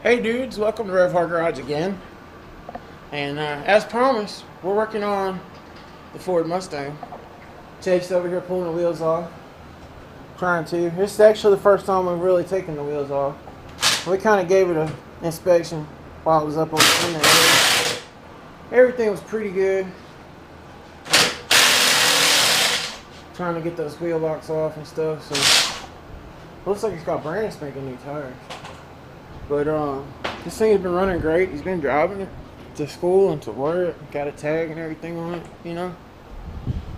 Hey dudes, welcome to revhardgarage again. And as promised, we're working on the Ford Mustang. Chase over here pulling the wheels off. Trying to. This is actually the first time we've really taken the wheels off. We kind of gave it an inspection while it was up on the area. Everything was pretty good. Trying to get those wheel locks off and stuff. So looks like it's got brand spanking new tires. But this thing has been running great. He's been driving it to school and to work. Got a tag and everything on it, you know.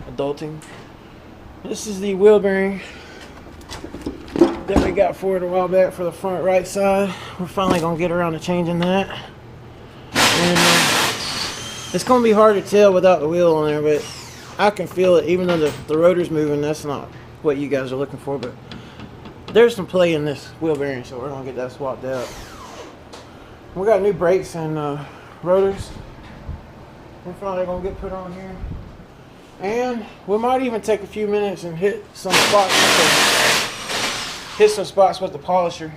Adulting. This is the wheel bearing that we got for it a while back for the front right side. We're finally gonna get around to changing that. And it's gonna be hard to tell without the wheel on there, but I can feel it. Even though the rotor's moving, that's not what you guys are looking for, but there's some play in this wheel bearing, so we're gonna get that swapped out. We got new brakes and rotors. We're finally gonna get put on here, and we might even take a few minutes and hit some spots with the polisher.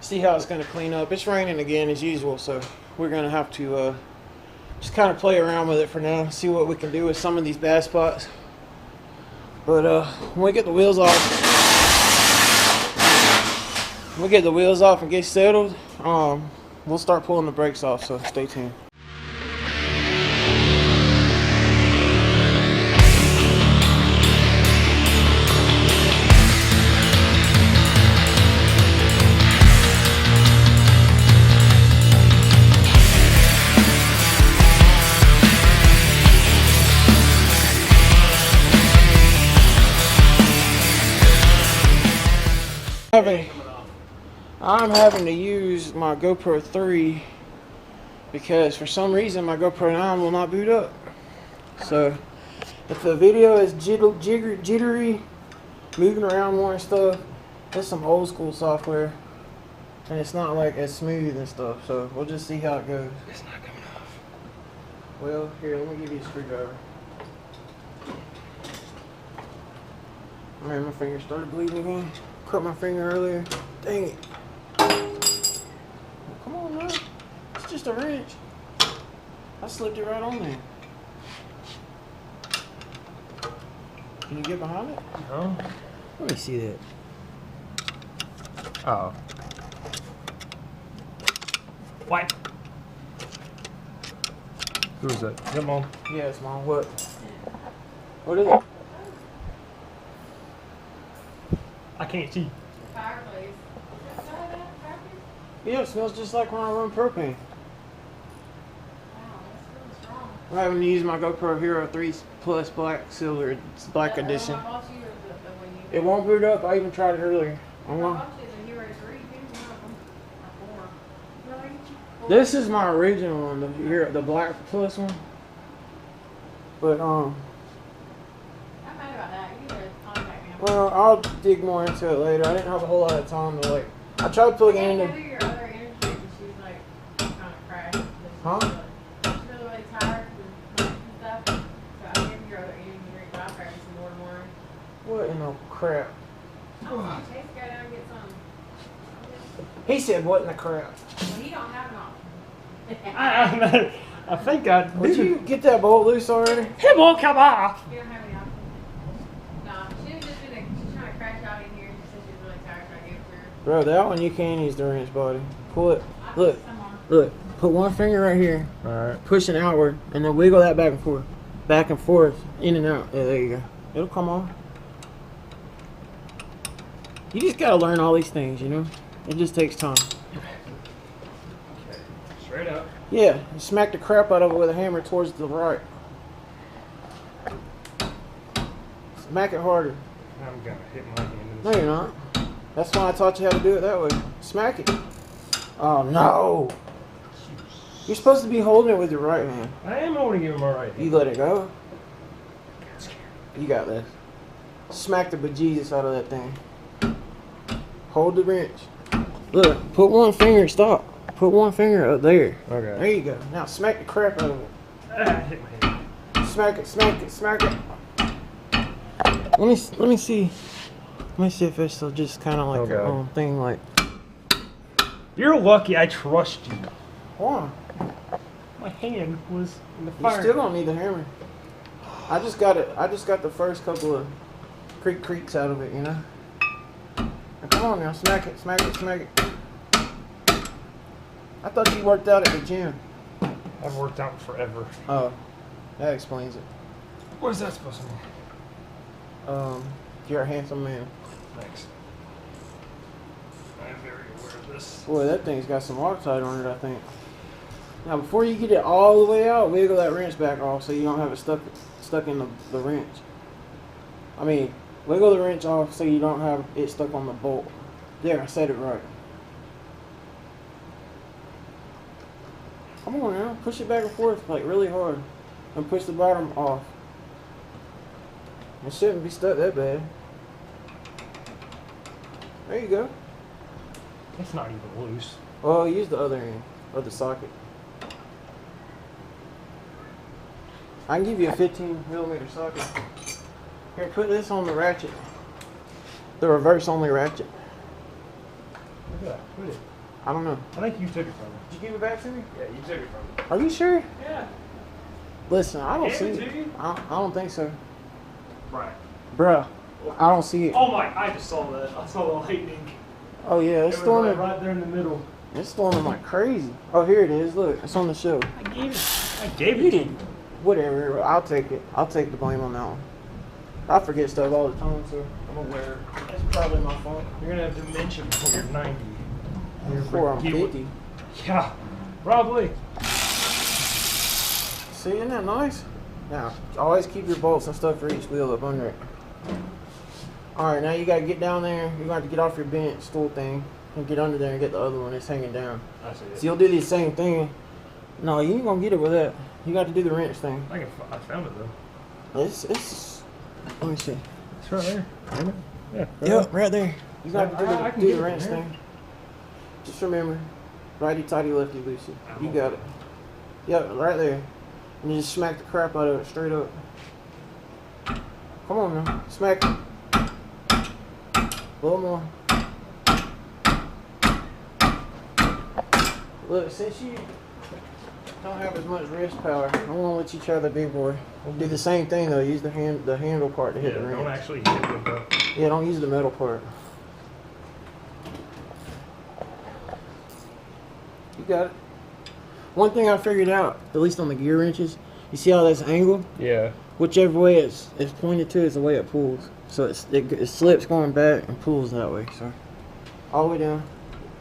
See how it's gonna clean up. It's raining again as usual, so we're gonna have to just kind of play around with it for now. See what we can do with some of these bad spots. But when we get the wheels off. We'll get the wheels off and get settled. We'll start pulling the brakes off, so stay tuned. I'm having to use my GoPro 3 because for some reason my GoPro 9 will not boot up. So if the video is jittery, moving around more and stuff, it's some old school software and it's not like as smooth and stuff. So we'll just see how it goes. It's not coming off. Well, here, let me give you a screwdriver. Man, my finger started bleeding again. Cut my finger earlier. Dang it. Come on now. It's just a wrench. I slipped it right on there. Can you get behind it? No. Let me see that. Oh. What? Who is that? Is that Mom? Yeah, it's Mom. What? What is it? I can't see. Fireplace. Yeah, it smells just like when I run propane. Wow, that's really strong. I'm having to use my GoPro Hero 3 Plus Black Silver. It's Black Edition. I bought you the one you. It won't boot up. I even tried it earlier. I bought you the Hero 3 too. One of them. This is my original one, the Black Plus one. But I'm mad about that. You gotta contact me. well, I'll dig more into it later. I didn't have a whole lot of time to I tried plugging Yeah, into. your other energy drink and she was like kind of crashed. Huh? She's really tired and stuff. So I gave her your other energy drink, but I'll grab you some more tomorrow. What in the crap? Oh, Chase go down and get some. He said, "What in the crap?" Well, he don't have an option. I think I did. Did you get that bolt loose already? It won't come off. You don't have any option. No, she was just she's trying to crash out in here. She said she's really tired, so I gave it to her. Bro, that one you can't use the wrench body. Pull it. I Look, put some on. look. Put one finger right here, Alright. pushing outward, and then wiggle that back and forth, in and out. Yeah, there you go. It'll come off. You just gotta learn all these things, you know. It just takes time. Straight up. Yeah, smack the crap out of it with a hammer towards the right. Smack it harder. I'm gonna hit my hand in No, you're not. That's why I taught you how to do it that way. Smack it. Oh no! You're supposed to be holding it with your right hand. I am holding it with my right hand. You let it go. You got this. Smack the bejesus out of that thing. Hold the wrench. Look, put one finger. Stop. Put one finger up there. Okay. There you go. Now smack the crap out of it. I hit my hand. Smack it, smack it, smack it. Let me see. Let me see if it's just kind of like Okay. a thing like. You're lucky I trust you. Why? My hand was in the You fire. still don't need the hammer. I just got it. I just got the first couple of creaks out of it, you know. Now, come on now, smack it, smack it, smack it. I thought you worked out at the gym. I've worked out forever. Oh, that explains it. What is that supposed to mean? You're a handsome man. Thanks. I am very aware of this. Boy, that thing's got some Loctite on it, I think. Now, before you get it all the way out, wiggle that wrench back off so you don't have it stuck in the wrench. I mean, wiggle the wrench off so you don't have it stuck on the bolt. There, I said it right. Come on now, push it back and forth like really hard, and push the bottom off. It shouldn't be stuck that bad. There you go. It's not even loose. Well, use the other end of the socket. I can give you a 15mm socket. Here, put this on the ratchet. The reverse only ratchet. Look at that. Put it. I don't know. I think you took it from me. Did you give it back to me? Yeah, you took it from me. Are you sure? Yeah. Listen, I don't Gave see it it. to you? I don't think so. Right. Bruh, I don't see it. Oh my! I just saw that. I saw the lightning. Oh yeah, it's It was storming. right there in the middle. It's storming like crazy. Oh, here it is. Look, it's on the show. I gave it You to you. didn't. Whatever. I'll take it. I'll take the blame on that one. I forget stuff all the time, so I'm aware. That's probably my fault. You're gonna have dementia before you're 90. Before I'm You would- 50. Yeah, probably. See, isn't that nice? Now, always keep your bolts and stuff for each wheel up under it. Alright, now you gotta get down there. You're gonna have to get off your bench stool thing and get under there and get the other one that's hanging down. I see it. So you'll do the same thing. No, you ain't gonna get it with that. You got to do the wrench thing. I found it though. It's let me see. It's right there. Isn't it? Yeah. Yep, right there. You got to I can do get the it wrench from here. thing. Just remember, righty tighty, lefty loosey. You got it. Yep, right there. And you just smack the crap out of it straight up. Come on now, smack it. A little more. Look, since you don't have as much wrist power, I'm gonna let you try the big boy. Do the same thing though. Use the handle part to hit the Yeah, wrench. don't actually hit it with the. Yeah, don't use the metal part. You got it. One thing I figured out, at least on the gear wrenches, you see how that's angled? Yeah. Whichever way it's pointed to is the way it pulls. So it slips going back and pulls that way. So all the way down.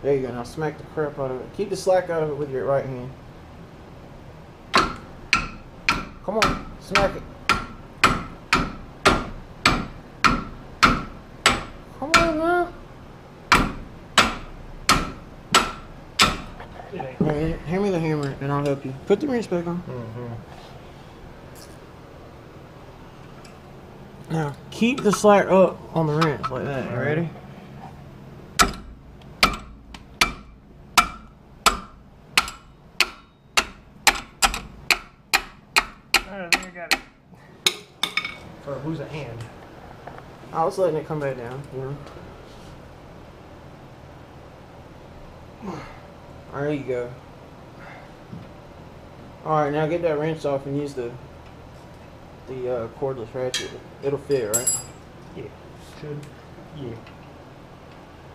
There you go. Now smack the crap out of it. Keep the slack out of it with your right hand. Come on, smack it. Come on now. It ain't. Here, hand me the hammer and I'll help you. Put the wrench back on. Mm-hmm. Now keep the slack up on the wrench like that. You ready? Alright, I think I got it. For lose a hand. I was letting it come back down, you know. There you go. Alright, now get that wrench off and use the cordless ratchet. It'll fit, right? Yeah. Should. Yeah.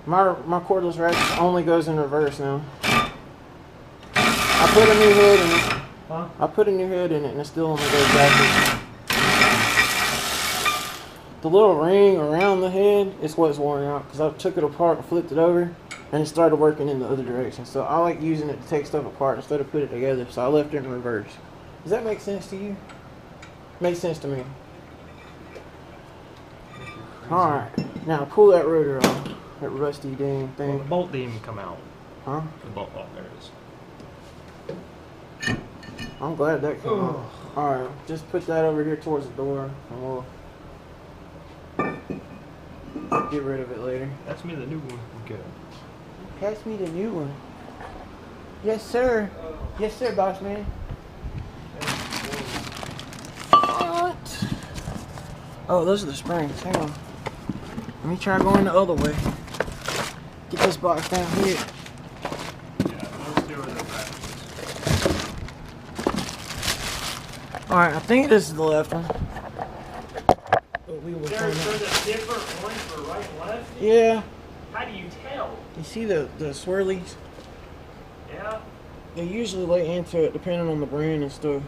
My cordless ratchet only goes in reverse now. I put a new head in it. Huh? I put a new head in it and it still only goes backwards. The little ring around the head is what's worn out because I took it apart and flipped it over and it started working in the other direction. So I like using it to take stuff apart instead of put it together. So I left it in reverse. Does that make sense to you? Makes sense to me. Alright, now pull that rotor off. That rusty dang Well, thing. the bolt didn't even come out. Huh? The bolt. Oh, there it is. I'm glad that came off. Alright, just put that over here towards the door and we'll get rid of it later. That's me the new one. Good. Pass me the new one. Yes, sir. Yes, sir, boss man. What? Oh, those are the springs. Hang on. Let me try going the other way. Get this box down here. Alright, I think this is the left one. But we will There's find out. a different one for right and left? Yeah. How do you tell? You see the swirlies? Yeah. They usually lay into it depending on the brand and stuff.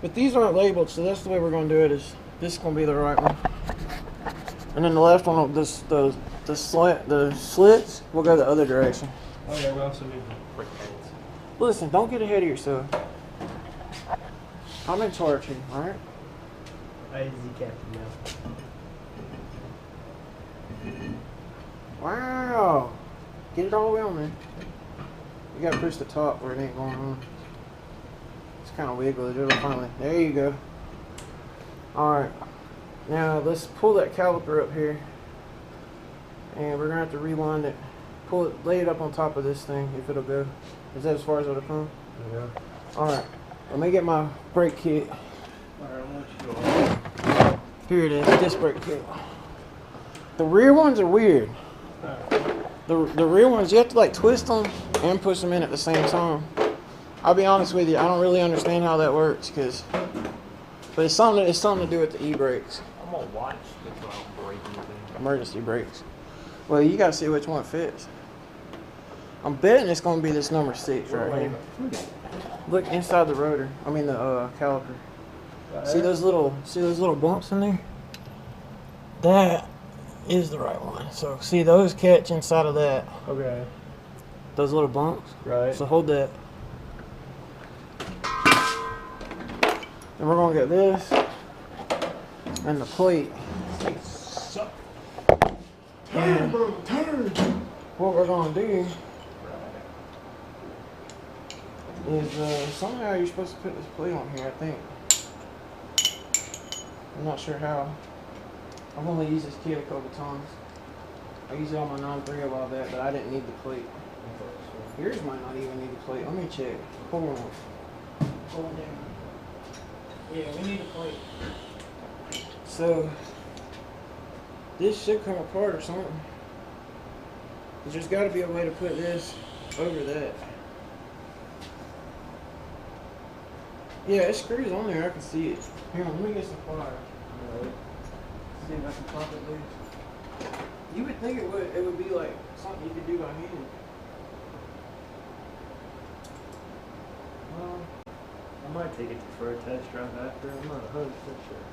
But these aren't labeled, so that's the way we're going to do it. Is this is going to be the right one. And then the left one, the slits, will go the other direction. Oh yeah, we also need the brake pads. Listen, don't get ahead of yourself. I'm in charge here, alright? I is the captain now. Wow! Get it all the way on there. You gotta push the top where it ain't going on. It's kind of wiggly. It'll finally. There you go. Alright. Now let's pull that caliper up here. And we're gonna have to rewind it. Pull it, lay it up on top of this thing if it'll go. Is that as far as it'll come? Yeah. Alright. Let me get my brake kit. Alright, I want you to Here it is, disc brake kit. The rear ones are weird. The rear ones, you have to like twist them and push them in at the same time. I'll be honest with you, I don't really understand how that works, but it's something to do with the e-brakes, I'm gonna watch this when I don't break anything. emergency brakes. Well, you gotta see which one fits. I'm betting it's gonna be this number 6 right here. Look inside the rotor. I mean the caliper. See those little bumps in there? That is the right one. So see those catch inside of that. Okay. Those little bumps. Right. So hold that. And we're gonna get this and the plate. And what we're gonna do is somehow you're supposed to put this plate on here, I think. I'm not sure how. I've only used this kit a couple times. I used it on my 9.3 a while back, but I didn't need the plate. Yours might not even need the plate. Let me check. Hold on. Hold on down. Yeah, we need a plate. So this should come apart or something. There's got to be a way to put this over that. Yeah, it screws on there. I can see it. Hang on, let me get some pliers. See if I can pop it loose. You would think it would be like something you could do by hand. Well, I might take it for a test drive after. I'm not 100% sure.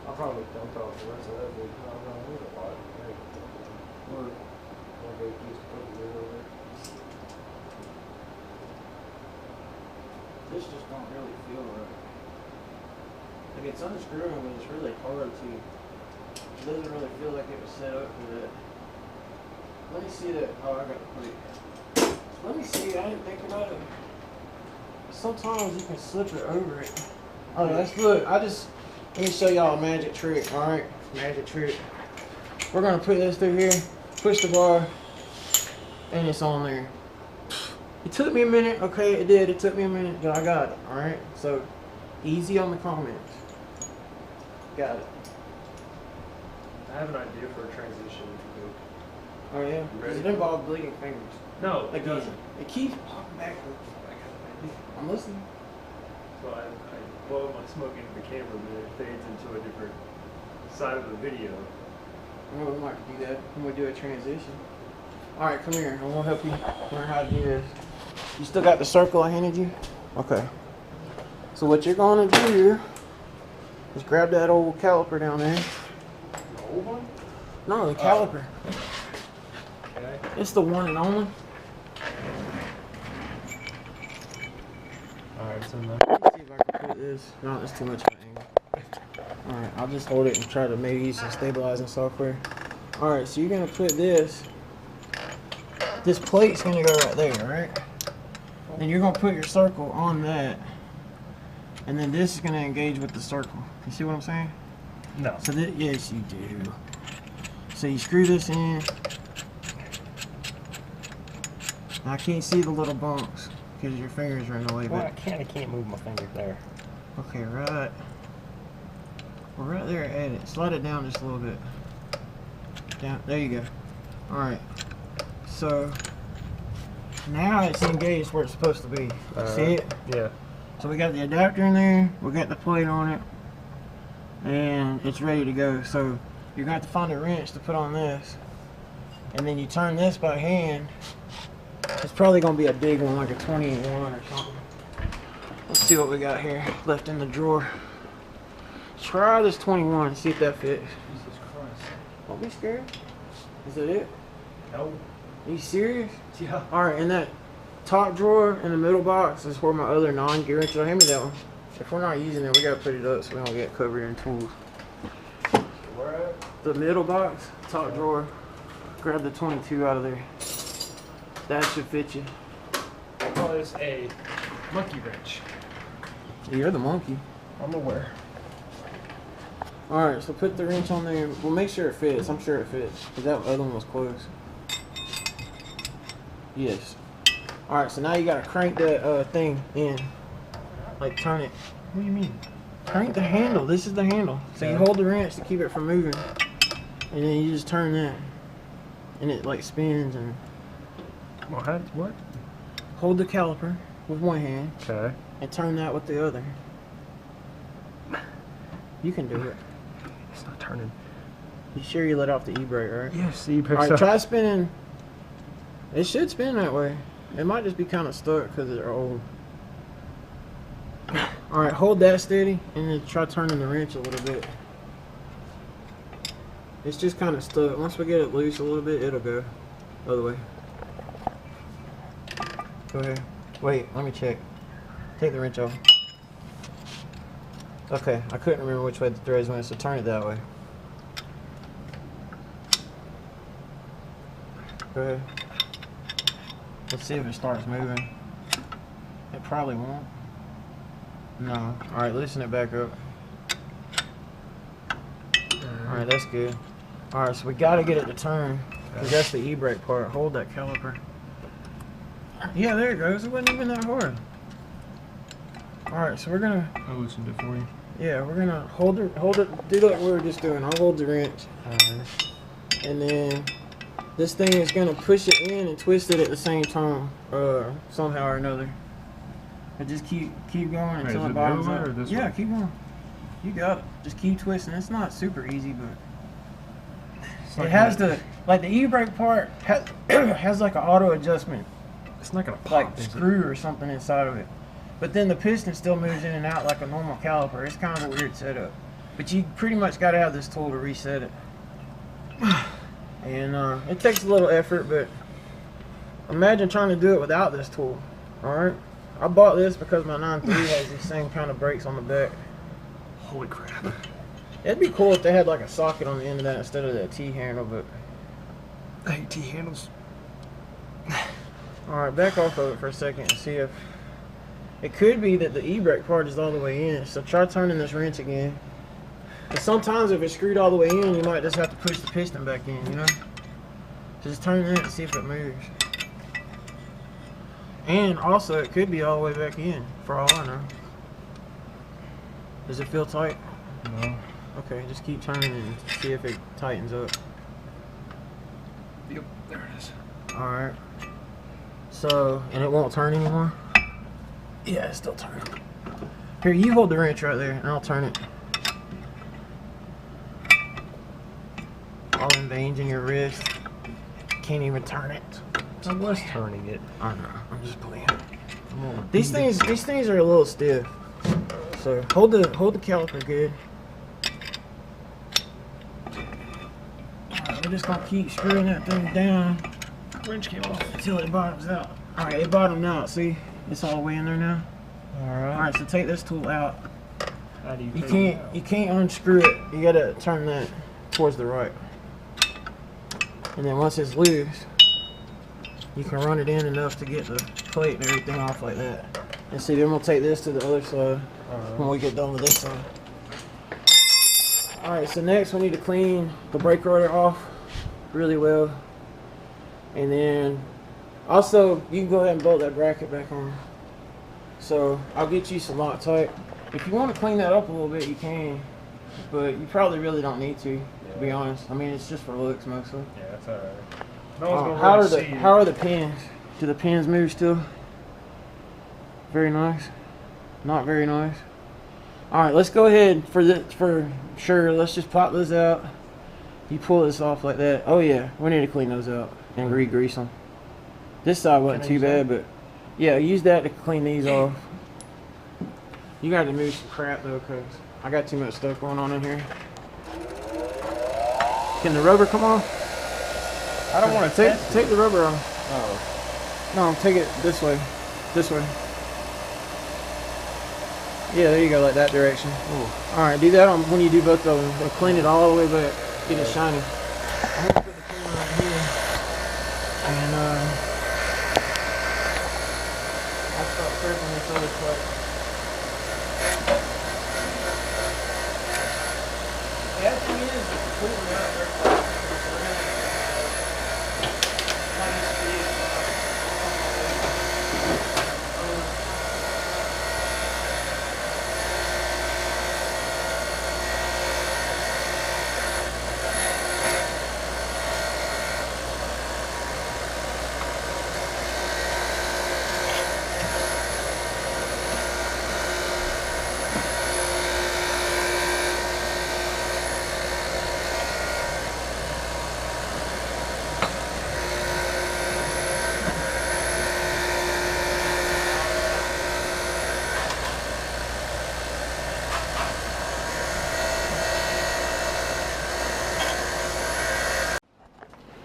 I'll probably dump off the rest of that big. No, there's a lot. Or I'll go use the put it over there. this just don't really feel right. Like it's unscrewing, but it's really hard to. It doesn't really feel like it was set up for that. Let me see that. Oh, I got the plate. Let me see. I didn't think about it. Sometimes you can slip it over it. Oh, let's look. Let me show y'all a magic trick. All right, magic trick. We're gonna put this through here, push the bar, and it's on there. It took me a minute. Okay, it did. It took me a minute, but I got it. All right. So easy on the comments. Got it. I have an idea for a transition. Oh yeah. Does it involve bleeding fingers? No, it Again, doesn't. it keeps popping back. I'm listening. So I blow my smoke into the camera, but it fades into a different side of the video. Oh, we might do that when we do a transition. All right, come here. I want to help you learn how to do this. You still got the circle I handed you? Okay. So what you're going to do is grab that old caliper down there. The old one? No, the caliper. Okay. It's the one and only. Alright, so now. Let me see if I can put this. No, that's too much of an angle. Alright, I'll just hold it and try to maybe use some stabilizing software. Alright, so you're going to put this. This plate's going to go right there, right? And you're going to put your circle on that. And then this is going to engage with the circle. You see what I'm saying? No. So this, yes, you do. So you screw this in. I can't see the little bumps because your fingers are in the way. Well, But I can't move my finger there. okay, right. Well, right there at it. Slide it down just a little bit. Down. There you go. All right. So Now it's engaged where it's supposed to be. See it? Yeah. So we got the adapter in there, we got the plate on it, and it's ready to go. So you're gonna have to find a wrench to put on this, and then you turn this by hand. It's probably gonna be a big one, like a 28 one or something. Let's see what we got here left in the drawer. Try this 21, see if that fits. Jesus Christ. Don't be scared. Is that it? No. Are you serious? Yeah. Alright, in that top drawer in the middle box is where my other non-gear wrench is. Hand me that one. If we're not using it, we gotta put it up so we don't get covered in tools. Where at? The middle box, top drawer. Grab the 22 out of there. That should fit you. I call this a monkey wrench. You're the monkey. I'm aware. Alright, so put the wrench on there. We'll make sure it fits. I'm sure it fits. Because that other one was close. Yes. Alright, so now you gotta crank that thing in. Like turn it. What do you mean? Crank the handle. This is the handle. So you hold the wrench to keep it from moving. And then you just turn that. And it like spins and Well, what? hold the caliper with one hand Okay. and turn that with the other. You can do it. It's not turning. You sure you let off the e-brake, right? Yes, you picks Alright, up. try spinning. It should spin that way. It might just be kind of stuck because they're old. Alright, hold that steady and then try turning the wrench a little bit. It's just kind of stuck. Once we get it loose a little bit, it'll go. Other way. Go ahead. Wait, let me check. Take the wrench off. Okay, I couldn't remember which way the threads went, so turn it that way. Go ahead. Let's see if it starts moving. It probably won't. No. Alright, loosen it back up. Alright, that's good. Alright, so we gotta get it to turn. Because that's the e-brake part. Hold that caliper. Yeah, there it goes. It wasn't even that hard. Alright, so we're gonna... I loosened it for you. Yeah, we're gonna hold it, do like we were just doing. I'll hold the wrench. Alright. And then this thing is gonna push it in and twist it at the same time. Somehow or another. But just keep going until it bottoms way or up. this Yeah, way? keep going. You got it. Just keep twisting. It's not super easy, but it has the like the e-brake part has like an auto adjustment, It's not gonna pop. like is it? screw or something inside of it. But then the piston still moves in and out like a normal caliper. It's kind of a weird setup. But you pretty much got to have this tool to reset it. And it takes a little effort, but imagine trying to do it without this tool. Alright? I bought this because my 9.3 has these same kind of brakes on the back. Holy crap. It'd be cool if they had like a socket on the end of that instead of that T-handle, but... I hate T-handles. Alright, back off of it for a second and see if... It could be that the e-brake part is all the way in, so try turning this wrench again. But sometimes if it's screwed all the way in, you might just have to push the piston back in, you know? Just turn that and see if it moves. And also, it could be all the way back in, for all I know. Does it feel tight? No. Okay, just keep turning and see if it tightens up. Yep, there it is. Alright. So, and it won't turn anymore? Yeah, it's still turning. Here, you hold the wrench right there, and I'll turn it. All them veins in your wrist. Can't even turn it. I was turning it. I know, I'm just playing. These things are a little stiff. So hold the caliper good. Alright, we're just gonna keep screwing that thing down Wrench came off. until it bottoms out. Alright, it bottomed out, see? It's all the way in there now. Alright. Alright, so take this tool out. How do you You take it out? can't unscrew it. You gotta turn that towards the right. And then once it's loose, you can run it in enough to get the plate and everything off like that. And see, then we'll take this to the other side when we get done with this side. Alright, so next we need to clean the brake rotor off really well. And then also, you can go ahead and bolt that bracket back on. So I'll get you some Loctite. If you want to clean that up a little bit, you can. But you probably really don't need to be honest. I mean, it's just for looks mostly. Yeah, that's alright. No one's gonna how really are the see you. how are the pins? Do the pins move still? Very nice. Not very nice. Alright, let's go ahead for sure. Let's just pop those out. You pull this off like that. Oh yeah, we need to clean those out and re-grease them. This side wasn't too bad, but yeah, use that to clean these off. You got to move some crap though, cause I got too much stuff going on in here. Can the rubber come off? I don't want to take the rubber off. Oh. No, take it this way. This way. Yeah, there you go, like that direction. Alright, do that on when you do both of them. They'll clean it all the way back. Get it shiny. I'm gonna put the camera right here. And I'll start prepping this other plate. Yeah, the thing is, completely out there.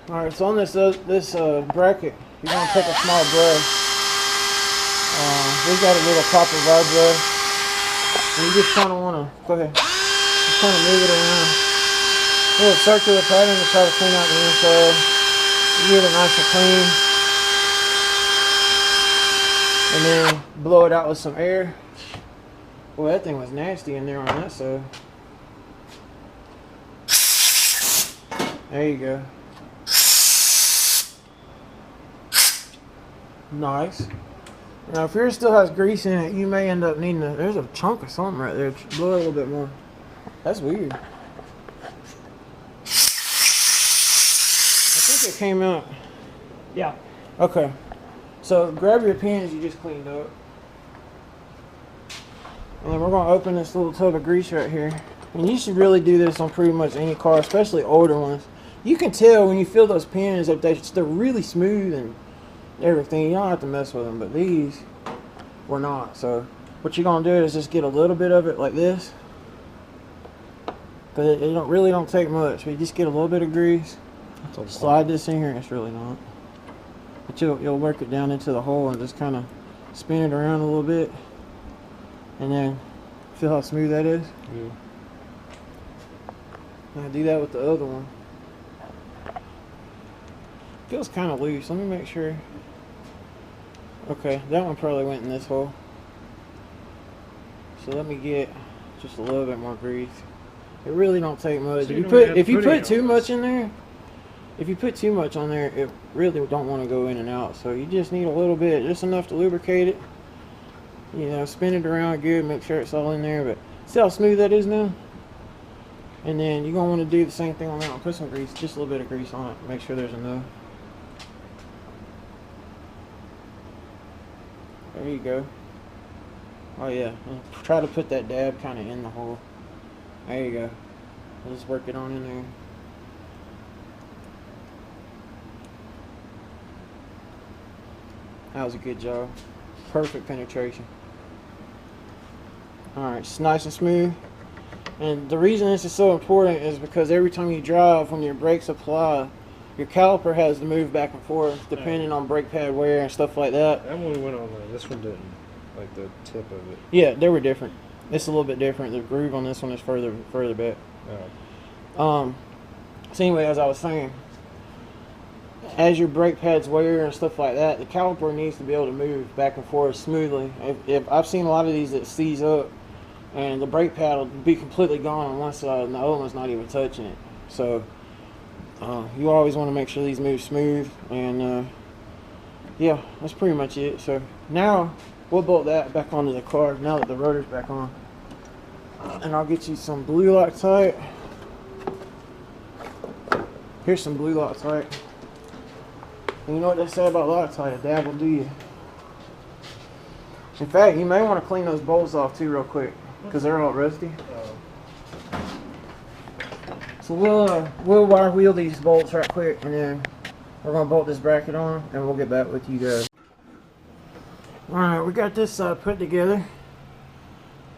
Alright, so on this bracket, you're going to take a small brush. We've got a little copper rod brush. And you just kind of want to, go ahead, just kind of move it around. A little circular pattern to try to clean out the inside. You get it nice and clean. And then blow it out with some air. Boy, that thing was nasty in there on that side. There you go. Nice. Now, if yours still has grease in it, you may end up needing to. There's a chunk of something right there. Blow it a little bit more. That's weird. I think it came out. Yeah. Okay. So grab your pins you just cleaned up. And then we're going to open this little tub of grease right here. And you should really do this on pretty much any car, especially older ones. You can tell when you feel those pins that they're really smooth and everything. You don't have to mess with them, but these were not. So what you're going to do is just get a little bit of it like this. But it really don't take much. But you just get a little bit of grease. Slide this in here. It's really not. But you'll work it down into the hole and just kind of spin it around a little bit. And then feel how smooth that is? Yeah. Now do that with the other one. Feels kind of loose. Let me make sure. Okay, that one probably went in this hole. So let me get just a little bit more grease. It really don't take much. So if you put too much in there, if you put too much on there, it really don't want to go in and out. So you just need a little bit, just enough to lubricate it. You know, spin it around good, make sure it's all in there. But see how smooth that is now? And then you're gonna want to do the same thing on that one. Put some grease, just a little bit of grease on it. Make sure there's enough. There you go. Oh yeah, and try to put that dab kind of in the hole. There you go. Just work it on in there. That was a good job. Perfect penetration. Alright, it's nice and smooth. And the reason this is so important is because every time you drive, when your brakes apply, your caliper has to move back and forth depending on brake pad wear and stuff like that. That one went on there. This one didn't. Like the tip of it. Yeah, they were different. It's a little bit different. The groove on this one is further back. Oh. So anyway, as I was saying, as your brake pads wear and stuff like that, the caliper needs to be able to move back and forth smoothly. If I've seen a lot of these that seize up, and the brake pad will be completely gone on one side, and the other one's not even touching it. So you always want to make sure these move smooth. And yeah, that's pretty much it. So now we'll bolt that back onto the car now that the rotor's back on. And I'll get you some blue Loctite. Here's some blue Loctite. And you know what they say about Loctite? A dab will do you. In fact, you may want to clean those bolts off too real quick, because they're all rusty. So we'll wire wheel these bolts right quick, and then we're gonna bolt this bracket on, and we'll get back with you guys. All right, we got this put together,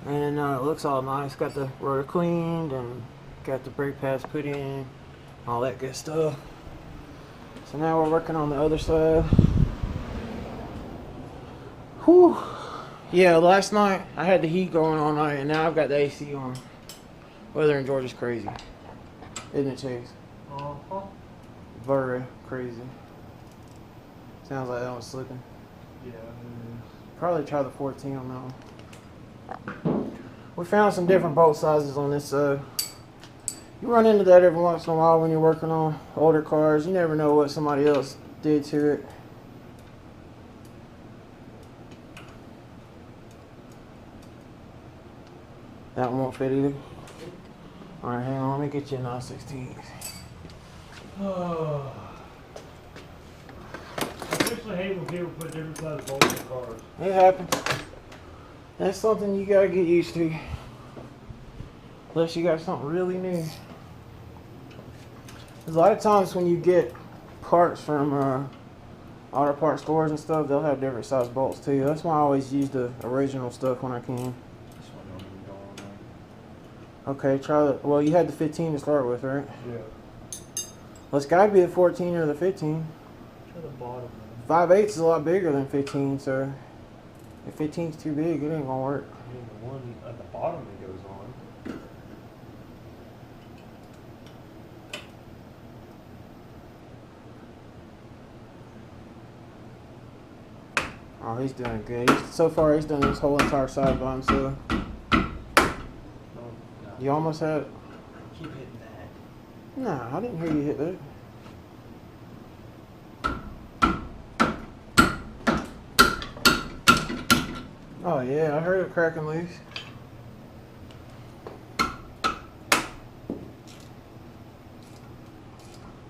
and it looks all nice. Got the rotor cleaned, and got the brake pads put in, all that good stuff. So now we're working on the other side. Whew. Yeah, last night I had the heat going all night, and now I've got the AC on. Weather in Georgia's crazy. Isn't it, Chase? Uh-huh. Very crazy. Sounds like that one's slipping. Yeah. Probably try the 14 on that one. We found some different bolt sizes on this. You run into that every once in a while when you're working on older cars. You never know what somebody else did to it. That one won't fit either. Alright, hang on, let me get you a 9/16. Oh. I especially hate when people put different size bolts in cars. It happens. That's something you gotta get used to. Unless you got something really new. There's a lot of times when you get parts from auto parts stores and stuff, they'll have different size bolts too. That's why I always use the original stuff when I can. This one don't even go on there. Okay, try the. Well, you had the 15 to start with, right? Yeah. Well, it's gotta be the 14 or the 15. Try the bottom, 5/8 is a lot bigger than 15, so if 15's too big, it ain't gonna work. man. The one at the bottom that goes on. Oh, he's doing good. So far, he's done this whole entire side by himself. Oh, no. You almost had it. Keep hitting that. Nah, I didn't hear you hit that. Oh yeah, I heard it cracking loose.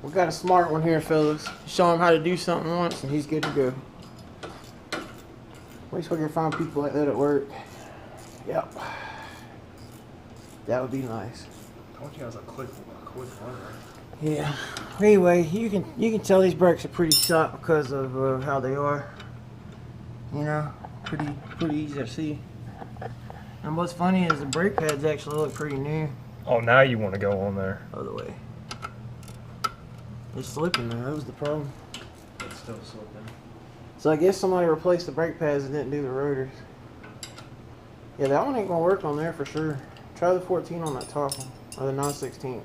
We got a smart one here, fellas. Show him how to do something once and he's good to go. At least we can find people like that at work. Yep. That would be nice. I told you I was a quick learner. Yeah. Anyway, you can tell these brakes are pretty shot because of how they are. You know, pretty easy to see. And what's funny is the brake pads actually look pretty new. Oh, now you want to go on there. Other way. It's slipping there. That was the problem. It's still slipping. So I guess somebody replaced the brake pads and didn't do the rotors. Yeah, that one ain't gonna work on there for sure. Try the 14 on that top one, or the 9/16.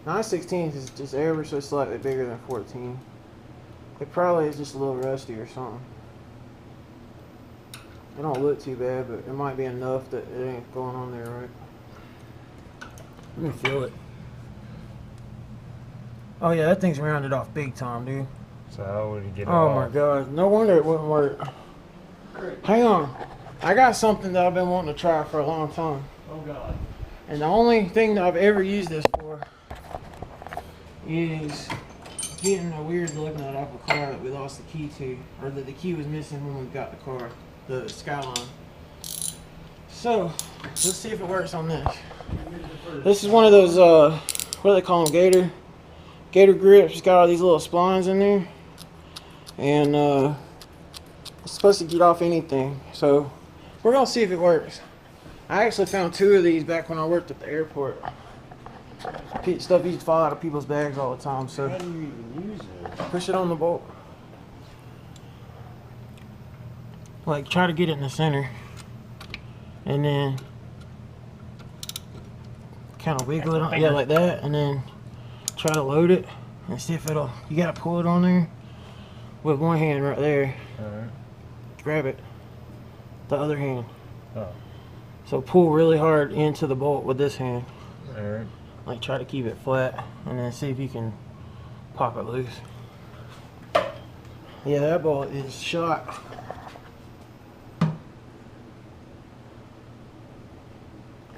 9/16 is just ever so slightly bigger than 14. It probably is just a little rusty or something. It don't look too bad, but it might be enough that it ain't going on there right. Let me feel it. Oh yeah, that thing's rounded off big time, dude. So how would you get it Oh off? my god, no wonder it wouldn't work. Hang on, I got something that I've been wanting to try for a long time. Oh god. And the only thing that I've ever used this for is getting a weird lug nut off a car that we lost the key to, or that the key was missing when we got the car, the Skyline. So, let's see if it works on this. This is one of those, what do they call them, gator grips. It's got all these little splines in there. And it's supposed to get off anything. So, we're going to see if it works. I actually found 2 of these back when I worked at the airport. Stuff used to fall out of people's bags all the time. So, How do you even use it? push it on the bolt. Like, try to get it in the center. And then kind of wiggle it on, yeah, like that. And then try to load it and see if it'll, you got to pull it on there with one hand right there. Alright. Grab it. The other hand. Oh. So pull really hard into the bolt with this hand. Alright. Like try to keep it flat and then see if you can pop it loose. Yeah, that bolt is shot.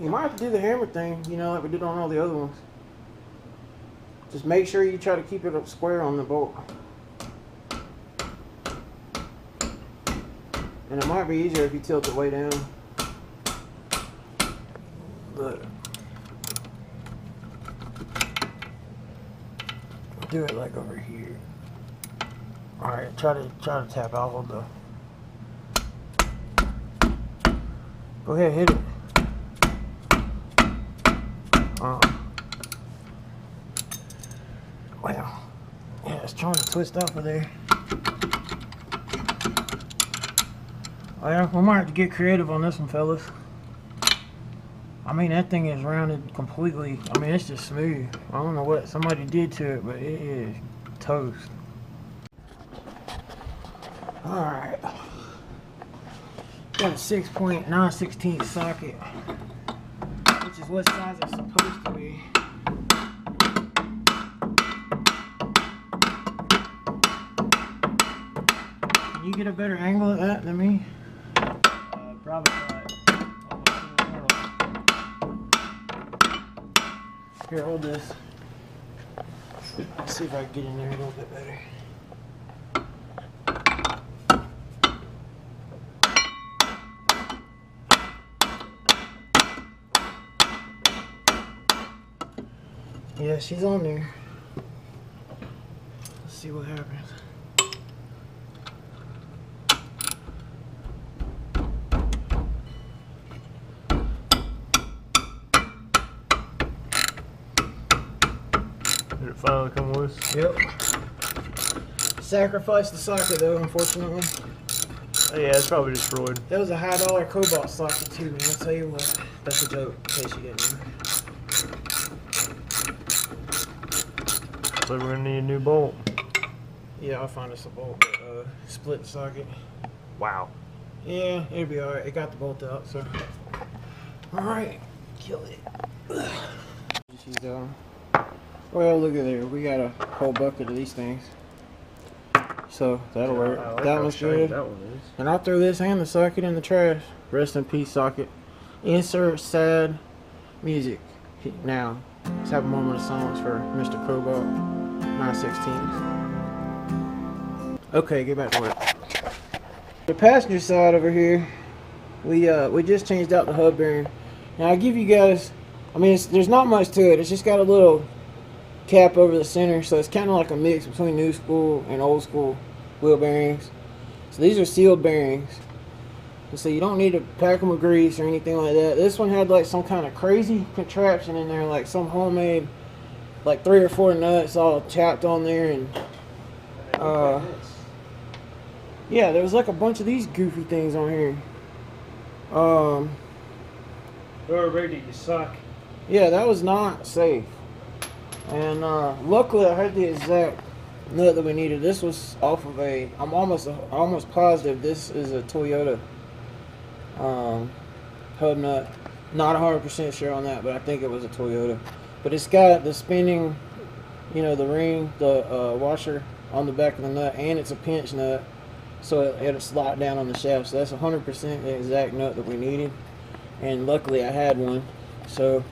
You might have to do the hammer thing, you know, like we did on all the other ones. Just make sure you try to keep it up square on the bolt. And it might be easier if you tilt it way down. But do it like over here. Alright, try to tap out of the. Go ahead, hit it. Wow. Yeah, it's trying to twist off of there. Oh yeah, we might have to get creative on this one, fellas. I mean, that thing is rounded completely. I mean, it's just smooth. I don't know what somebody did to it, but it is toast. Alright. Got a 6.916 socket, which is what size it's supposed to be. Can you get a better angle at that than me? Probably not. Here, hold this. Let's see if I can get in there a little bit better. Yeah, she's on there. Let's see what happens. Did it finally come loose? Yep. Sacrificed the socket though, unfortunately. Oh, yeah, it's probably destroyed. That was a high dollar cobalt socket too, and I'll tell you what, that's a joke, in case you didn't know. So we're gonna need a new bolt. Yeah, I'll find us a bolt that split the socket. Wow. Yeah, it'll be alright. It got the bolt out, so. Alright, kill it. Well, look at there. We got a whole bucket of these things. So, that'll work. Like that one's good. That one is. And I'll throw this and the socket in the trash. Rest in peace, socket. Insert sad music. Now, let's have a moment of silence for Mr. Cobalt 916. Okay, get back to work. The passenger side over here, we just changed out the hub bearing. Now I'll give you guys, I mean, there's not much to it. It's just got a little cap over the center, so it's kind of like a mix between new school and old school wheel bearings. So these are sealed bearings. And so you don't need to pack them with grease or anything like that. This one had like some kind of crazy contraption in there, like some homemade, like 3 or 4 nuts all chapped on there, and yeah, there was like a bunch of these goofy things on here. You're ready to suck. Yeah, that was not safe. And luckily I had the exact nut that we needed. This was off of a, I'm almost positive this is a Toyota hub nut. Not 100% sure on that, but I think it was a Toyota. But it's got the spinning, you know, the ring, the washer on the back of the nut, and it's a pinch nut, so it'll slide down on the shaft. So that's 100% the exact nut that we needed, and luckily I had one. So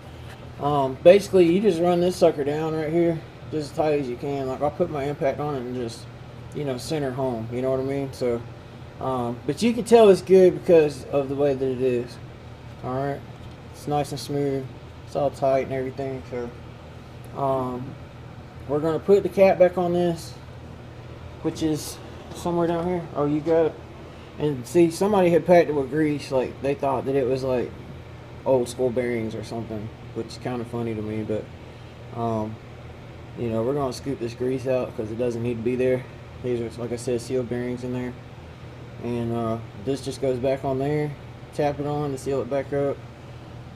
basically you just run this sucker down right here just as tight as you can. Like, I'll put my impact on it and just, you know, center home, you know what I mean? So but you can tell it's good because of the way that it is. Alright, it's nice and smooth, it's all tight and everything. So we're gonna put the cap back on this, which is somewhere down here. Oh, you got it. And see, somebody had packed it with grease, like they thought that it was like old school bearings or something, which is kind of funny to me. But you know, we're gonna scoop this grease out because it doesn't need to be there. These are, like I said, sealed bearings in there, and this just goes back on there. Tap it on to seal it back up,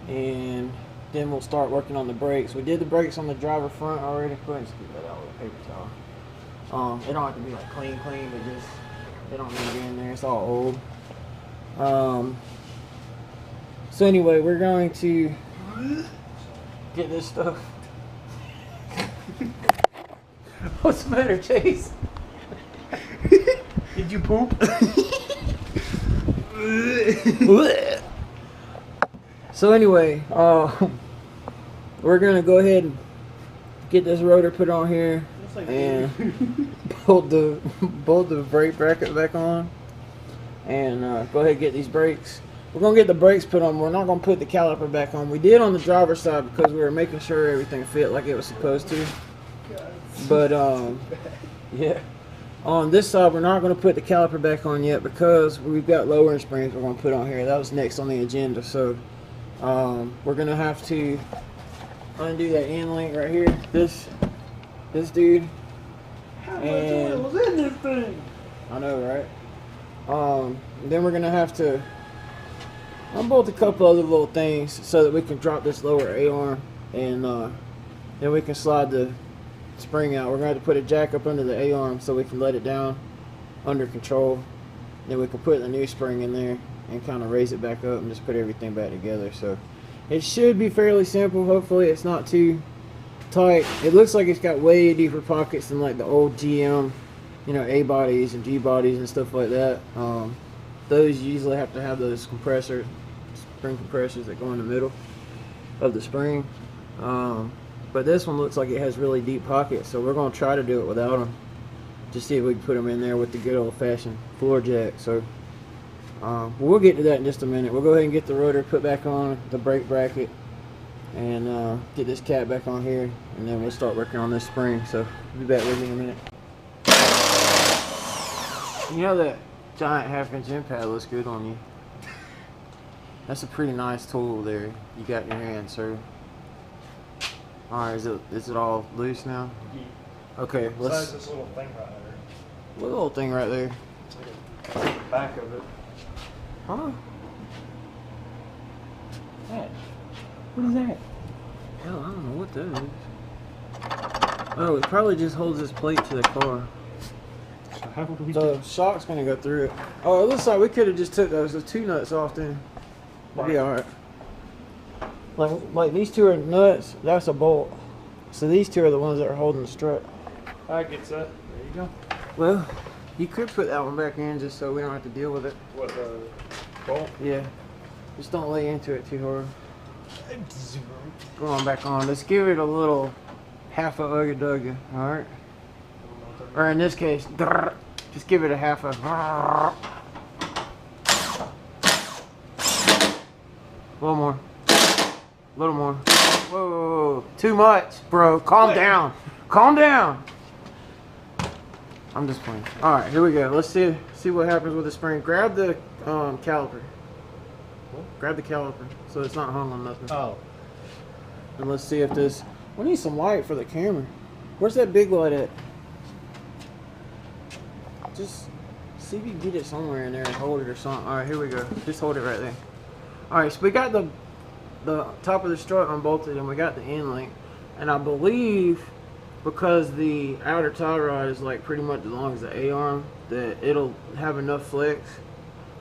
and then we'll start working on the brakes. We did the brakes on the driver front already. Go ahead and scoop that out with a paper towel. It don't have to be like clean, but just, they don't need to be in there. It's all old. So anyway, we're going to get this stuff. What's the matter, Chase? Did you poop? So anyway, we're gonna go ahead and get this rotor put on here and bolt the brake bracket back on. and go ahead and get these brakes. We're gonna get the brakes put on. We're not gonna put the caliper back on. We did on the driver's side because we were making sure everything fit like it was supposed to. But yeah, on this side we're not gonna put the caliper back on yet because we've got lowering springs we're gonna put on here. That was next on the agenda. So we're gonna have to undo that end link right here. This dude. How much oil was in this thing? I know, right? Then we're gonna have to unbolt a couple other little things so that we can drop this lower A-arm, and then we can slide the spring out. We're gonna have to put a jack up under the A-arm so we can let it down under control. Then we can put the new spring in there and kind of raise it back up and just put everything back together. So it should be fairly simple. Hopefully it's not too tight. It looks like it's got way deeper pockets than like the old GM, you know, A bodies and G bodies and stuff like that. Those usually have to have those spring compressors that go in the middle of the spring. But this one looks like it has really deep pockets, so we're going to try to do it without them. Just see if we can put them in there with the good old-fashioned floor jack. So we'll get to that in just a minute. We'll go ahead and get the rotor put back on, the brake bracket, and get this cap back on here, and then we'll start working on this spring. So we'll be back with you in a minute. You know that giant 1/2-inch end pad looks good on you. That's a pretty nice tool there you got in your hand, sir. Alright, is it all loose now? Yeah. Okay, Besides this little thing right there. What little thing right there? It's like the back of it. Huh? That. What is that? Hell, I don't know what that is. Oh, it probably just holds this plate to the car. So how would we The shock's gonna go through it. Oh, it looks like we could have just took those 2 nuts off then. It'd be alright. Like these 2 are nuts, that's a bolt. So these 2 are the ones that are holding the strut. I get that. There you go. Well, you could put that one back in just so we don't have to deal with it. What, the bolt? Yeah. Just don't lay into it too hard. Go on back on. Let's give it a little half a ugga dugga, alright? Or in this case, just give it a half a. A little more. A little more. Whoa, too much, bro. Calm down. Calm down. I'm just playing. Alright, here we go. Let's see what happens with the spring. Grab the caliper. Grab the caliper so it's not hung on nothing. Oh. And let's see if this. We need some light for the camera. Where's that big light at? Just see if you can get it somewhere in there and hold it or something. Alright, here we go. Just hold it right there. Alright, so we got the top of the strut unbolted and we got the end link. And I believe because the outer tie rod is like pretty much as long as the A-arm that it'll have enough flex.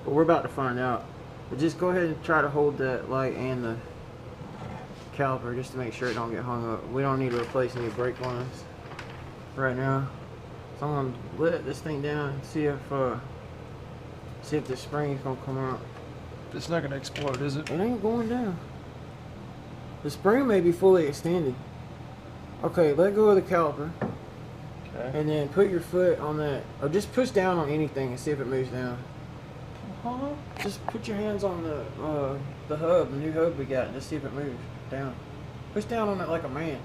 But we're about to find out. But just go ahead and try to hold that light and the caliper just to make sure it don't get hung up. We don't need to replace any brake lines right now. So I'm gonna let this thing down and see if the spring is gonna come out. It's not gonna explode, is it? It ain't going down. The spring may be fully extended. Okay, let go of the caliper. Okay. And then put your foot on that, or just push down on anything and see if it moves down. Just put your hands on the hub, the new hub we got, and just see if it moves down. Push down on it like a man.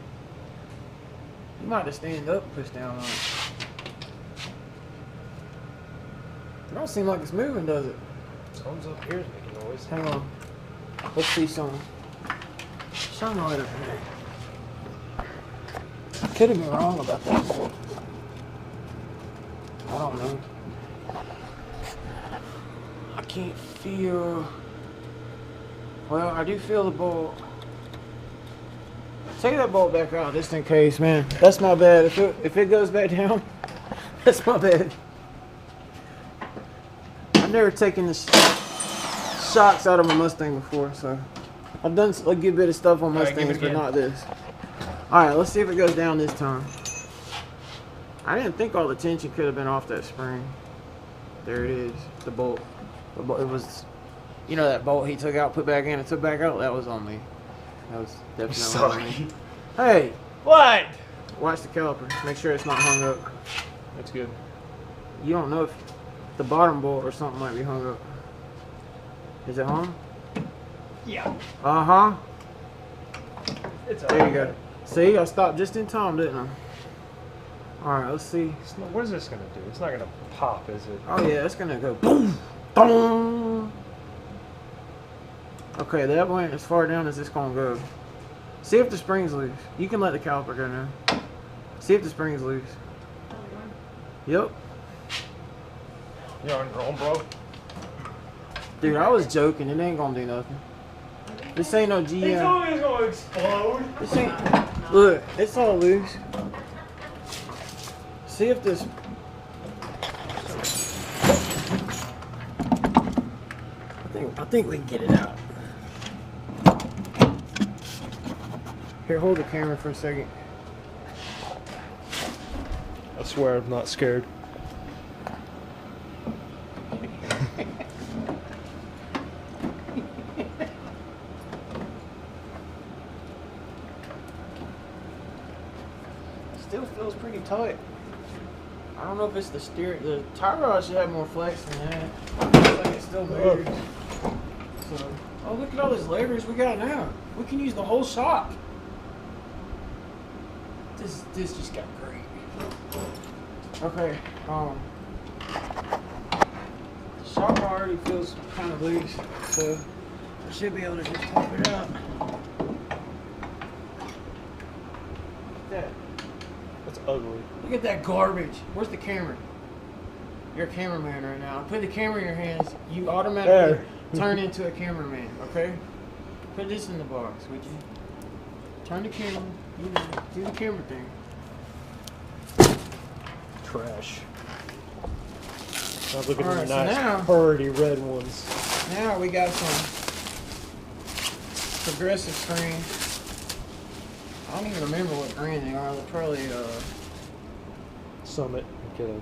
You might just stand up and push down on it. It don't seem like it's moving, does it? Someone's up here is making noise. Hang on. Let's see some. Shine the light up here. I could have been wrong about that. I don't know. I can't feel. Well, I do feel the bolt. Take that bolt back out just in case, man. That's my bad. If it goes back down, that's my bad. I've never taken the shocks out of a Mustang before, so I've done a good bit of stuff on Mustangs, but not this. Alright, let's see if it goes down this time. I didn't think all the tension could have been off that spring. There it is, the bolt. It was, you know, that bolt he took out, put back in, and took back out. That was on me. That was definitely on me. Hey, What? watch the caliper. Make sure it's not hung up. That's good. You don't know if The bottom bolt or something might be hung up. Is it hung? Yeah. Uh-huh. It's There you go. See, I stopped just in time, didn't I? Alright, let's see. What is this gonna do? It's not gonna pop, is it? Oh yeah, it's gonna go boom, boom. Okay, that went as far down as it's gonna go. See if the spring's loose. You can let the caliper go now. See if the spring's loose. Yep. You're on your own, bro. Dude, I was joking. It ain't gonna do nothing. This ain't no It's GM. always gonna explode. This ain't. Look, it's all loose. See if this. I think we can get it out. Here, hold the camera for a second. I swear I'm not scared. Still feels pretty tight. I don't know if it's the steer. The tie rod should have more flex than that. Looks like it still moves. So, oh, look at all these levers we got now. We can use the whole shop. This just got great. Okay, the shop already feels kind of loose, so I should be able to just pop it out. That. That's ugly. Look at that garbage. Where's the camera? You're a cameraman right now. Put the camera in your hands. You automatically turn into a cameraman, okay? Put this in the box, would you? Turn the camera. You know, do the camera thing. Trash. Now look at Alright, the so nice, now- pretty red ones. Now we got some progressive springs. I don't even remember what brand they are. They're probably, Summit. Okay.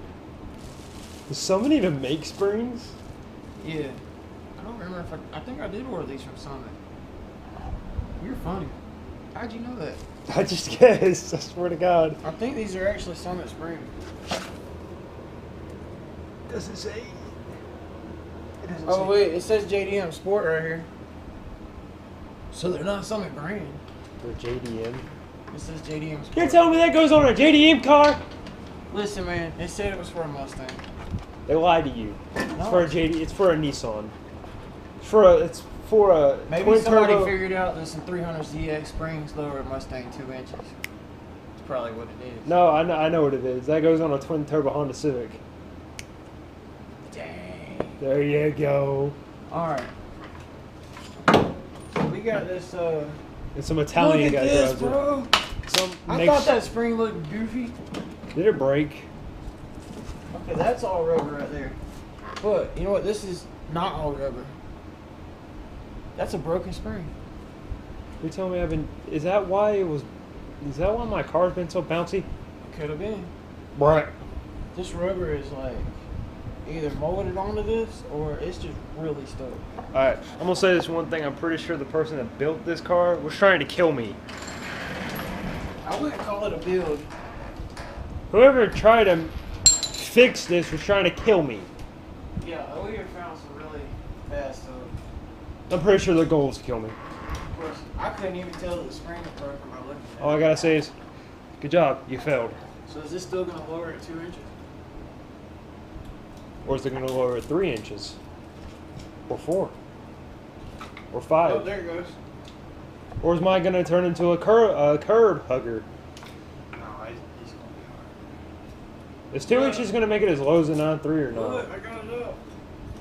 Does Summit even make springs? yeah. I don't remember if I think I did order these from Summit. You're funny. How'd you know that? I just guessed. I swear to God. I think these are actually Summit springs. Does it say? It doesn't Oh wait, it says JDM Sport right here. So they're not Summit brand. For JDM. It says JDM Sport. You're telling me that goes on a JDM car? Listen, man, they said it was for a Mustang. They lied to you. It's No. for a JD. It's for a Nissan. It's for a Maybe twin somebody turbo. figured out that some 300ZX springs lower a Mustang 2 inches. That's probably what it is. No, I know what it is. That goes on a twin turbo Honda Civic. Dang. There you go. Alright. So we got this, And some Italian look guy at this, drives it. bro. Some I makes- thought that spring looked goofy. Did it break? Okay, that's all rubber right there. But, you know what? This is not all rubber. That's a broken spring. You're telling me I've been. Is that why it was? Is that why my car's been so bouncy? Could have been. Right. This rubber is like either molded onto this or it's just really stuck. Alright, I'm gonna say this one thing. I'm pretty sure the person that built this car was trying to kill me. I wouldn't call it a build. Whoever tried to fix this was trying to kill me. Yeah, we have found some really bad stuff. I'm pretty sure their goal was to kill me. Of course, I couldn't even tell that the spring was broken by looking at it. All I gotta say is, good job, you failed. So is this still going to lower it 2 inches? Or is it gonna lower it 3 inches? Or 4? Or 5? Oh, there it goes. Or is mine gonna turn into a curb hugger? No, it's going to be hard. Is 2 inches gonna make it as low as a 9.3 or not? Look, I got it up.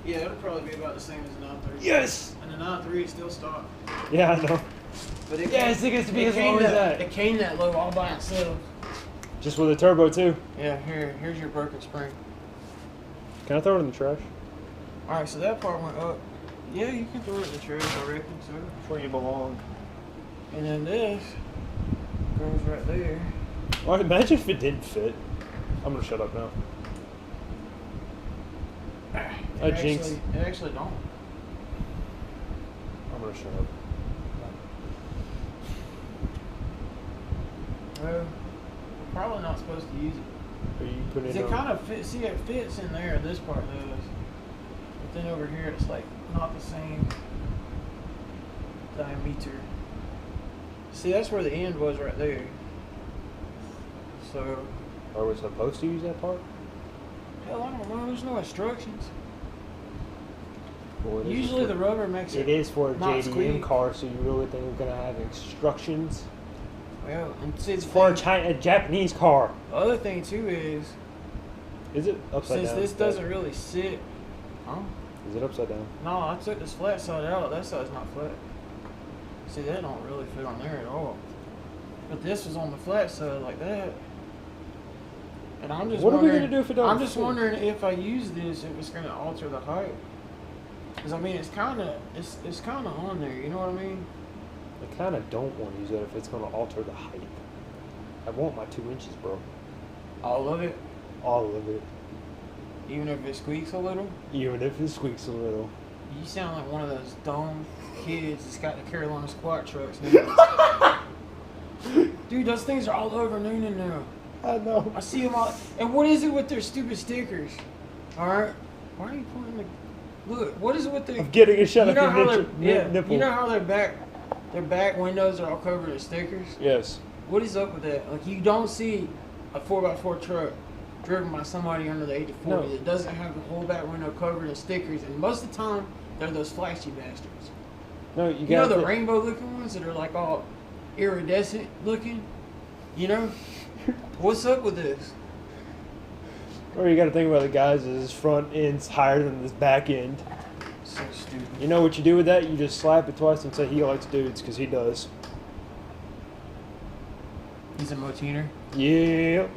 Yeah, it'll probably be about the same as the 9.3. Yes! And the 9.3 is still stock. Yeah, I know. But it Yes, it gets to be as low as that. It came that low all by itself. Just with a turbo too. Yeah, here's your broken spring. Can I throw it in the trash? Alright, so that part went up. Yeah, you can throw it in the trash, I reckon, so. That's where you belong. And then this goes right there. Alright, imagine if it didn't fit. I'm gonna shut up now. I jinxed. It actually don't. I'm gonna shut up. Well, we're probably not supposed to use it. Or you put it It on? kind of fits. See, it fits in there. This part does. But then over here, it's like not the same diameter. See, that's where the end was right there. So, Are we supposed to use that part? hell, I don't know. There's no instructions. Well, it is Usually for- the rubber makes It is for a not JDM squeak. car, so you really think we're gonna have instructions? Well, and see, It's for a Japanese car. the other thing too is, Is it upside since down? this doesn't really sit, huh? Is it upside down? No, I took this flat side out. That side's not flat. See, that don't really fit on there at all. But this was on the flat side like that. And I'm just What are we wondering, gonna do if it don't I'm just fit? wondering if I use this, if it's gonna alter the height. Cause I mean, it's kind of on there. You know what I mean? I kind of don't want to use it if it's gonna alter the height. I want my 2 inches, bro. All of it, All of it. even if it squeaks a little. Even if it squeaks a little. You sound like one of those dumb kids that's got the Carolina squat trucks now. Dude, those things are all over Noonan now. I know. I see them all. And what is it with their stupid stickers? Alright? Why are you pointing the... Look, what is it with their... I'm getting a shot you of know your how nipple. their, yeah, nipple. you know how their back windows are all covered in stickers? Yes. What is up with that? Like, you don't see a 4x4 truck driven by somebody under the age of 40 No. that doesn't have the whole back window covered in stickers, and most of the time, they're those flashy bastards. No, You know got the rainbow looking ones that are like all iridescent looking? You know? What's up with this? Or you got to think about the guys that his front end's higher than his back end. So stupid. You know what you do with that? You just slap it twice and say he likes dudes, because he does. He's a motiner. Yeah.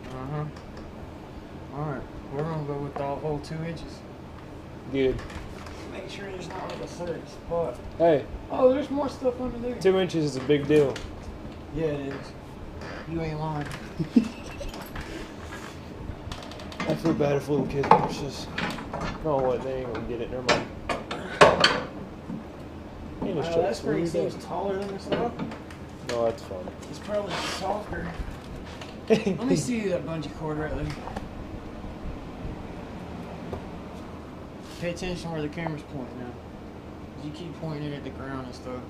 Uh-huh. Alright, we're gonna go with the whole 2 inches. Good. Make sure there's not like a certain spot. Hey, Oh, there's more stuff under there. 2 inches is a big deal. Yeah, it is. You ain't lying. I feel bad if little kids push this. Oh, what? They ain't gonna get it. Never mind. Ain't no That stress. spring seems taller than the stock. No, that's fun. It's probably softer. Let me see that bungee cord right there. Pay attention where the camera's pointing now. 'Cause you keep pointing it at the ground and stuff.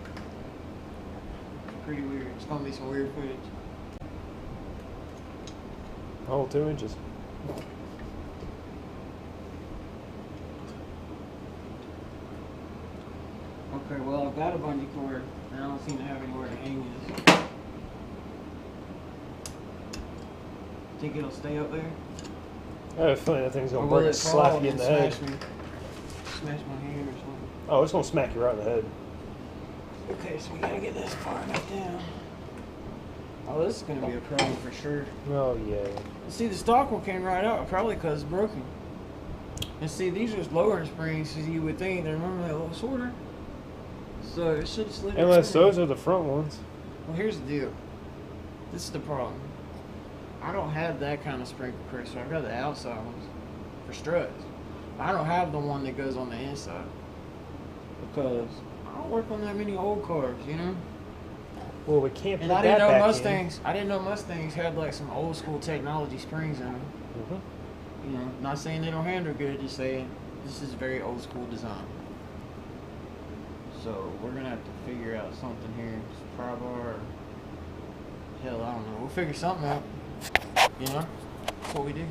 Pretty weird. It's gonna be some weird footage. Oh, 2 inches. Okay, well, I've got a bungee cord, and I don't seem to have anywhere to hang this. Think it'll stay up there? I have a feeling that thing's Or gonna will break it and slap fall you in and the head. smash my hand or something? Oh, it's gonna smack you right in the head. Okay, so we gotta get this far enough down. Oh, this is gonna be a problem for sure. Oh, yeah. See, the stock one came right out, probably because it's broken. And see, these are lowering springs, so you would think they're normally a little shorter. So it should slip. Unless those are the front ones. Well, here's the deal. This is the problem. I don't have that kind of spring compressor. I've got the outside ones for struts. I don't have the one that goes on the inside because I don't work on that many old cars, you know. Well, we can't put And I that didn't know back Mustangs. I didn't know Mustangs had like some old school technology springs in them. in. You know, not saying they don't handle good, just saying this is very old school design. So we're gonna have to figure out something here. Pry bar or hell, I don't know. We'll figure something out. You know? That's what we do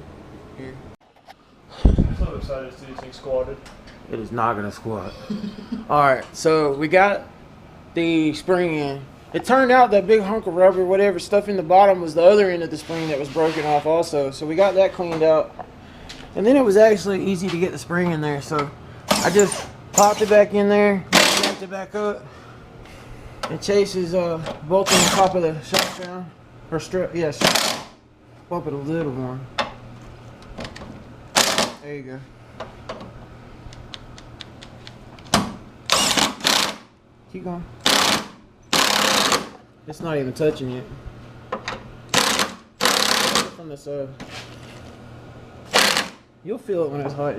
here. I'm so excited to see this thing squatted. It is not gonna squat. Alright, so we got the spring in. It turned out that big hunk of rubber, whatever stuff in the bottom, was the other end of the spring that was broken off also. So we got that cleaned out. And then it was actually easy to get the spring in there. So I just popped it back in there, snapped it back up. And Chase is bolting the top of the shock down. Or strip, yes. Bump it a little more. There you go. Keep going. It's not even touching yet. From the side. You'll feel it when it's hot.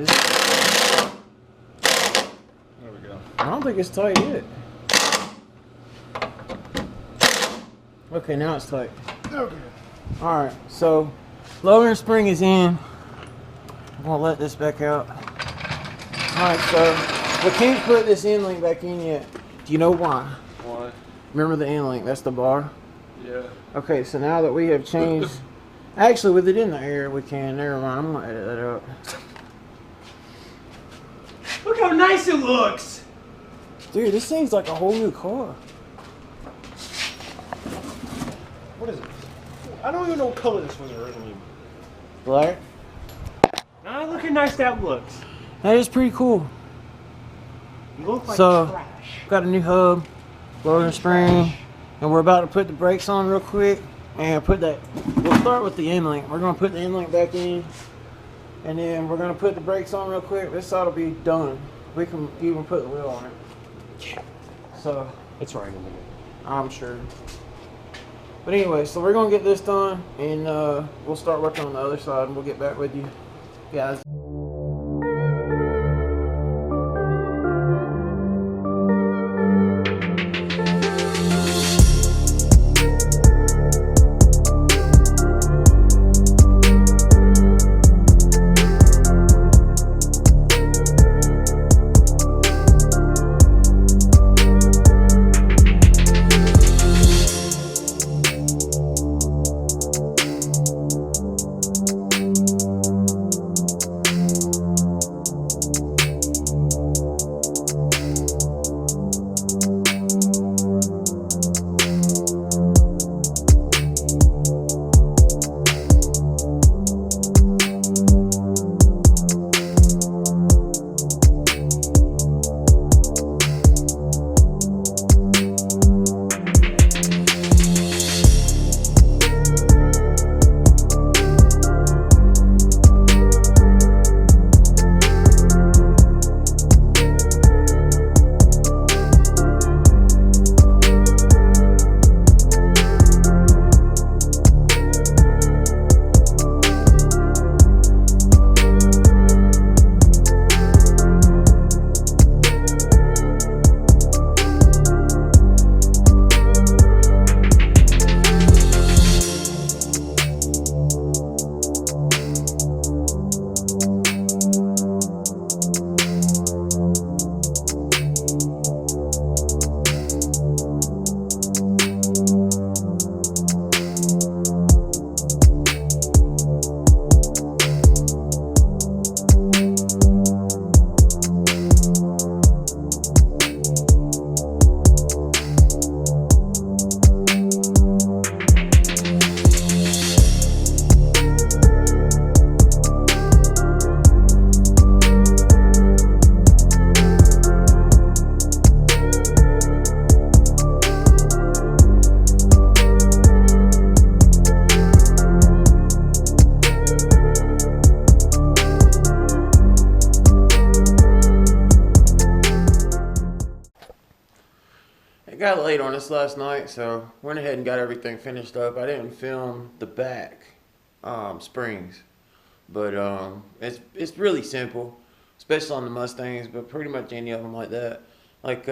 There we go. I don't think it's tight yet. Okay, now it's tight. Okay. Alright, so Lowering spring is in. I'm gonna let this back out. Alright, so we can't put this end link back in yet. Do you know why? Why? Remember the end link, that's the bar. Yeah. Okay, so now that we have changed, actually with it in the air we can, never mind, I'm gonna edit that out. Look how nice it looks! Dude, this thing's like a whole new car. What is it? I don't even know what color this was originally. Black? Ah, look how nice that looks. That is pretty cool. You look like So, trash. got a new hub, lowering spring, and we're about to put the brakes on real quick and put that, we'll start with the end link. We're gonna put the end link back in, and then we're gonna put the brakes on real quick. This ought to be done. We can even put the wheel on it. Yeah. So, It's right in the middle. I'm sure. But anyway, so we're gonna get this done, and we'll start working on the other side, and we'll get back with you guys. It got late on us last night, so went ahead and got everything finished up. I didn't film the back springs, but it's really simple, especially on the Mustangs, but pretty much any of them like that. Like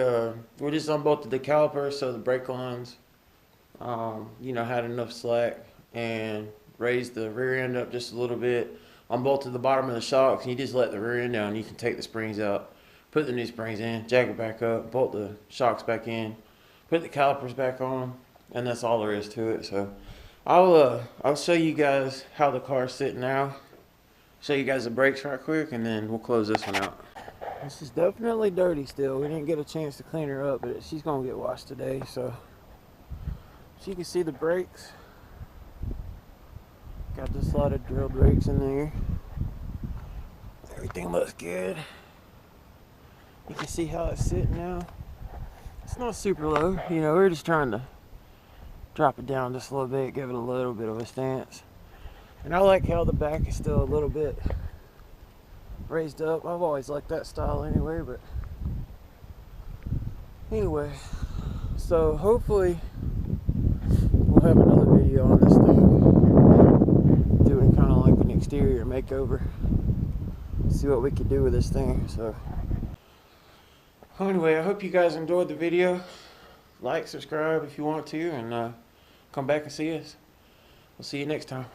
we just unbolted the caliper so the brake lines, had enough slack, and raised the rear end up just a little bit. Unbolted the bottom of the shocks, and you just let the rear end down. You can take the springs out, put the new springs in, jack it back up, bolt the shocks back in, put the calipers back on, and that's all there is to it. So I'll show you guys how the car's sitting now. Show you guys the brakes right quick, and then we'll close this one out. This is definitely dirty still. We didn't get a chance to clean her up, but she's gonna get washed today. So you can see the brakes. Got this lot of drill brakes in there. Everything looks good. You can see how it's sitting now. It's not super low, we're just trying to drop it down just a little bit, give it a little bit of a stance. And I like how the back is still a little bit raised up. I've always liked that style anyway, but anyway, so hopefully we'll have another video on this thing, doing kind of like an exterior makeover, see what we can do with this thing. So anyway, I hope you guys enjoyed the video. Like, subscribe if you want to, and come back and see us. We'll see you next time.